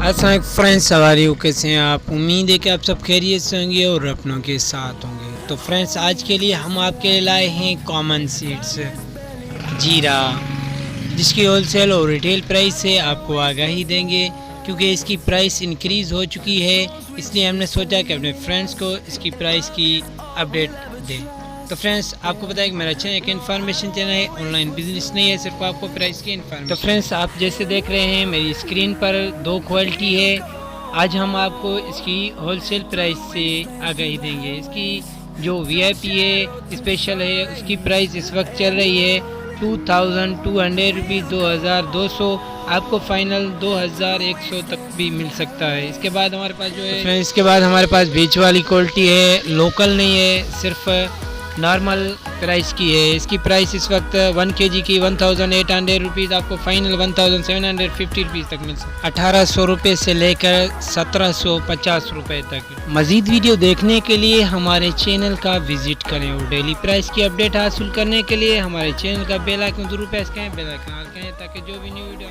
अस्सलाम फ्रेंड्स, सवारी कैसे हैं आप। उम्मीद है कि आप सब खैरियत से होंगे और अपनों के साथ होंगे। तो फ्रेंड्स, आज के लिए हम आपके लिए लाए हैं कॉमन सीड्स जीरा, जिसकी होलसेल और रिटेल प्राइस से आपको आगाही देंगे, क्योंकि इसकी प्राइस इंक्रीज़ हो चुकी है। इसलिए हमने सोचा कि अपने फ्रेंड्स को इसकी प्राइस की अपडेट दें। तो फ्रेंड्स, आपको पता है कि मेरा चैनल एक इन्फॉर्मेशन चैनल है, ऑनलाइन बिजनेस नहीं है, सिर्फ आपको प्राइस की इन्फॉर्मेशन। तो फ्रेंड्स, आप जैसे देख रहे हैं मेरी स्क्रीन पर दो क्वालिटी है। आज हम आपको इसकी होलसेल प्राइस से आगाही देंगे। इसकी जो वीआईपी है, स्पेशल है, उसकी प्राइस इस वक्त चल रही है 2200 रुपीज़, 2200। आपको फाइनल 2100 तक भी मिल सकता है। इसके बाद हमारे पास जो है फ्रेंड्स, इसके बाद हमारे पास बीच वाली क्वालिटी है, लोकल नहीं है, सिर्फ नॉर्मल प्राइस की है। इसकी प्राइस इस वक्त 1 kg की 1800 रुपीज़, आपको फाइनल 1750 रुपीज़ तक मिल सकता है। 1800 रुपये से लेकर 1750 रुपये तक। मज़ीद वीडियो देखने के लिए हमारे चैनल का विजिट करें और डेली प्राइस की अपडेट हासिल करने के लिए हमारे चैनल का बेल आइकन जरूर प्रेस करें, ताकि जो भी न्यू वीडियो